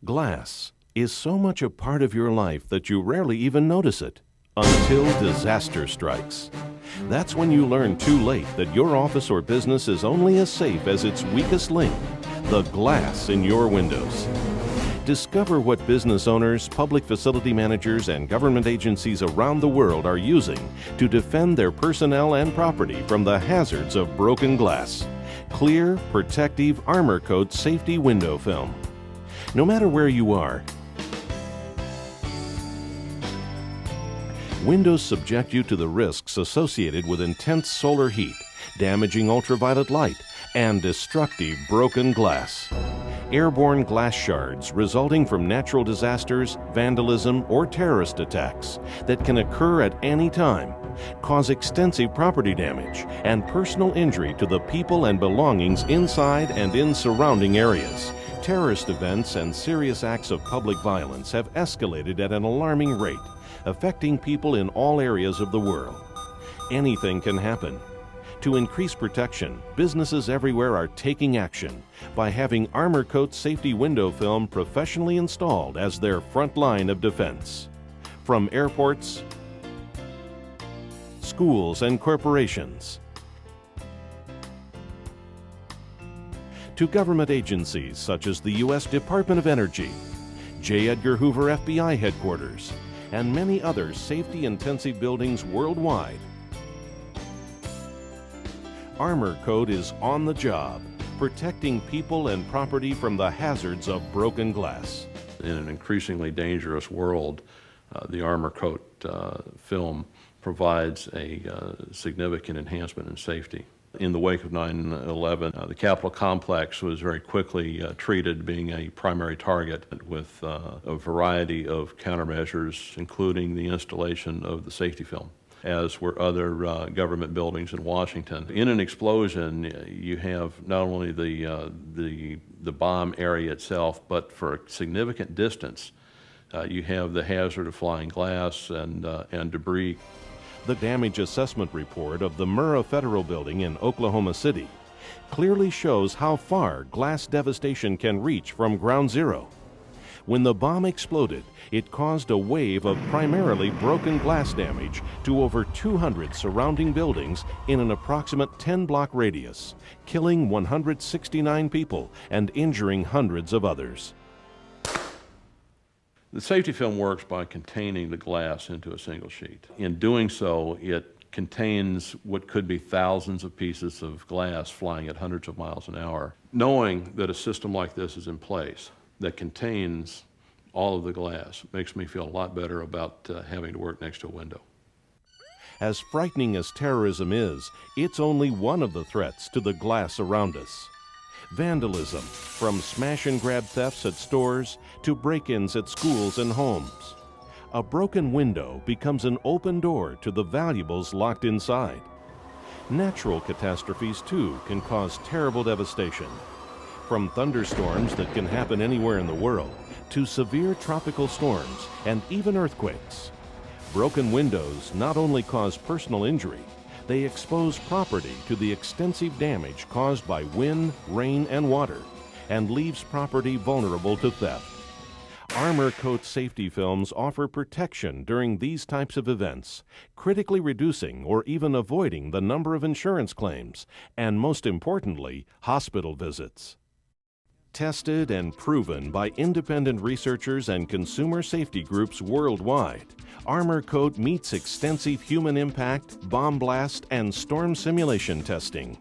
Glass is so much a part of your life that you rarely even notice it until disaster strikes. That's when you learn too late that your office or business is only as safe as its weakest link, the glass in your windows. Discover what business owners, public facility managers, and government agencies around the world are using to defend their personnel and property from the hazards of broken glass. Clear, protective Armor Coat safety window film. No matter where you are, windows subject you to the risks associated with intense solar heat, damaging ultraviolet light, and destructive broken glass. Airborne glass shards resulting from natural disasters, vandalism, or terrorist attacks that can occur at any time cause extensive property damage and personal injury to the people and belongings inside and in surrounding areas. Terrorist events and serious acts of public violence have escalated at an alarming rate, affecting people in all areas of the world. Anything can happen. To increase protection, businesses everywhere are taking action by having Armor Coat safety window film professionally installed as their front line of defense. From airports, schools, and corporations, to government agencies such as the U.S. Department of Energy, J. Edgar Hoover FBI headquarters, and many other safety-intensive buildings worldwide. Armor Coat is on the job, protecting people and property from the hazards of broken glass. In an increasingly dangerous world, the Armor Coat film provides a significant enhancement in safety. In the wake of 9/11, the Capitol complex was very quickly treated being a primary target with a variety of countermeasures, including the installation of the safety film, as were other government buildings in Washington. In an explosion, you have not only the bomb area itself, but for a significant distance, you have the hazard of flying glass and debris. The damage assessment report of the Murrah Federal Building in Oklahoma City clearly shows how far glass devastation can reach from ground zero. When the bomb exploded, it caused a wave of primarily broken glass damage to over 200 surrounding buildings in an approximate 10-block radius, killing 169 people and injuring hundreds of others. The safety film works by containing the glass into a single sheet. In doing so, it contains what could be thousands of pieces of glass flying at hundreds of miles an hour. Knowing that a system like this is in place that contains all of the glass makes me feel a lot better about having to work next to a window. As frightening as terrorism is, it's only one of the threats to the glass around us. Vandalism, from smash-and-grab thefts at stores to break-ins at schools and homes. A broken window becomes an open door to the valuables locked inside. Natural catastrophes, too, can cause terrible devastation. From thunderstorms that can happen anywhere in the world to severe tropical storms and even earthquakes. Broken windows not only cause personal injury, they expose property to the extensive damage caused by wind, rain, and water, and leaves property vulnerable to theft. Armor Coat safety films offer protection during these types of events, critically reducing or even avoiding the number of insurance claims, and most importantly, hospital visits. Tested and proven by independent researchers and consumer safety groups worldwide, Armor Coat meets extensive human impact, bomb blast, and storm simulation testing.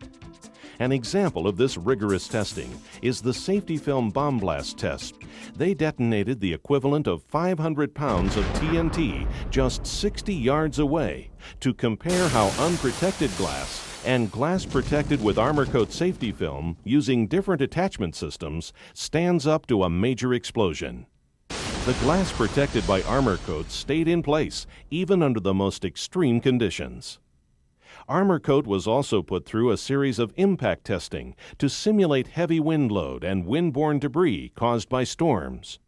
An example of this rigorous testing is the safety film bomb blast test. They detonated the equivalent of 500 pounds of TNT just 60 yards away to compare how unprotected glass and glass protected with Armor Coat safety film using different attachment systems stands up to a major explosion. The glass protected by Armor Coat stayed in place even under the most extreme conditions. Armor Coat was also put through a series of impact testing to simulate heavy wind load and windborne debris caused by storms.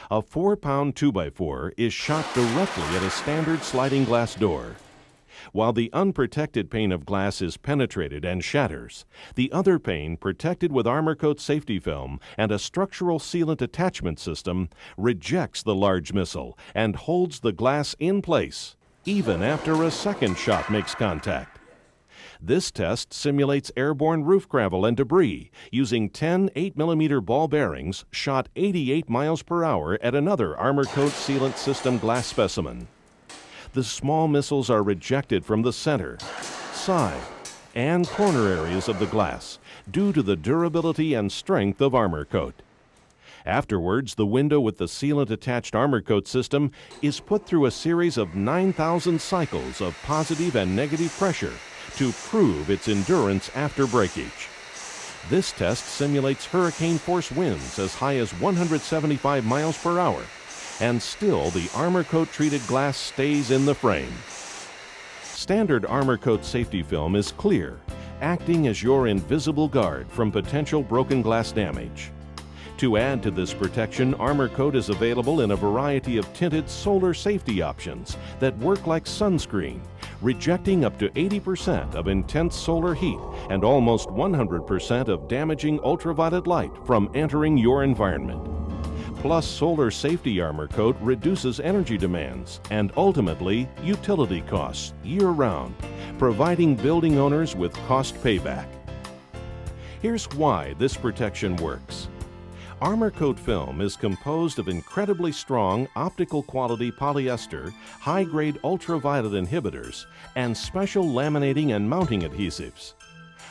A 4-pound 2x4 is shot directly at a standard sliding glass door. While the unprotected pane of glass is penetrated and shatters, the other pane, protected with Armor Coat safety film and a structural sealant attachment system, rejects the large missile and holds the glass in place, even after a second shot makes contact. This test simulates airborne roof gravel and debris using 10 8mm ball bearings shot 88 miles per hour at another Armor Coat sealant system glass specimen. The small missiles are rejected from the center, side, and corner areas of the glass due to the durability and strength of Armor Coat. Afterwards, the window with the sealant-attached Armor Coat system is put through a series of 9,000 cycles of positive and negative pressure to prove its endurance after breakage. This test simulates hurricane-force winds as high as 175 miles per hour, and still the Armor Coat treated glass stays in the frame. Standard Armor Coat safety film is clear, acting as your invisible guard from potential broken glass damage. To add to this protection, Armor Coat is available in a variety of tinted solar safety options that work like sunscreen, rejecting up to 80% of intense solar heat and almost 100% of damaging ultraviolet light from entering your environment. Plus, solar safety Armor Coat reduces energy demands and ultimately utility costs year-round, providing building owners with cost payback. Here's why this protection works. Armor Coat film is composed of incredibly strong optical quality polyester, high-grade ultraviolet inhibitors, and special laminating and mounting adhesives.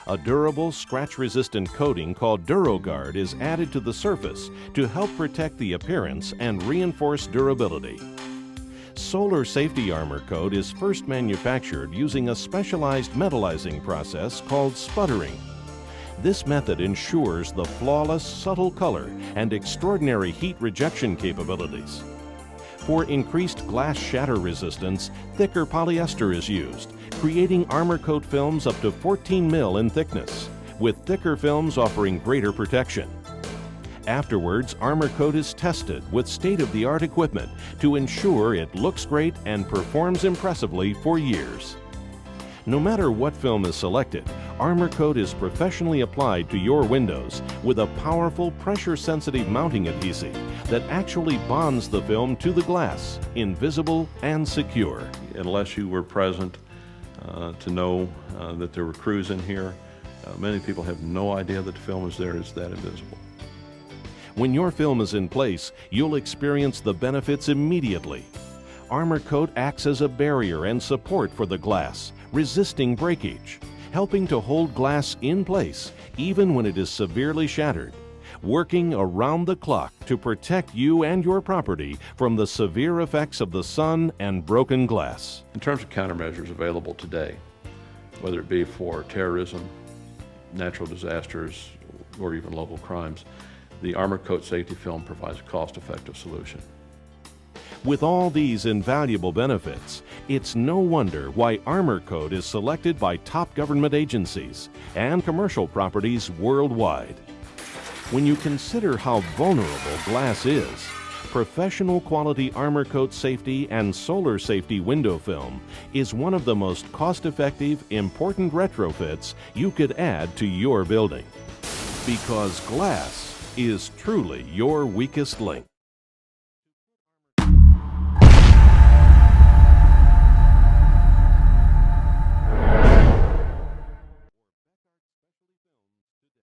A durable, scratch-resistant coating called DuraGuard is added to the surface to help protect the appearance and reinforce durability. Solar Safety Armor Coat is first manufactured using a specialized metallizing process called sputtering. This method ensures the flawless, subtle color and extraordinary heat rejection capabilities. For increased glass shatter resistance, thicker polyester is used, creating Armor Coat films up to 14 mil in thickness, with thicker films offering greater protection. Afterwards, Armor Coat is tested with state-of-the-art equipment to ensure it looks great and performs impressively for years. No matter what film is selected, Armor Coat is professionally applied to your windows with a powerful pressure-sensitive mounting adhesive that actually bonds the film to the glass, invisible and secure. Unless you were present to know that there were crews in here, many people have no idea that the film is there. It's that invisible. When your film is in place, you'll experience the benefits immediately. Armor Coat acts as a barrier and support for the glass, resisting breakage, helping to hold glass in place even when it is severely shattered, working around the clock to protect you and your property from the severe effects of the sun and broken glass. In terms of countermeasures available today, whether it be for terrorism, natural disasters, or even local crimes, the Armor Coat safety film provides a cost-effective solution. With all these invaluable benefits, it's no wonder why Armor Coat is selected by top government agencies and commercial properties worldwide. When you consider how vulnerable glass is, professional quality Armor Coat safety and solar safety window film is one of the most cost-effective, important retrofits you could add to your building. Because glass is truly your weakest link.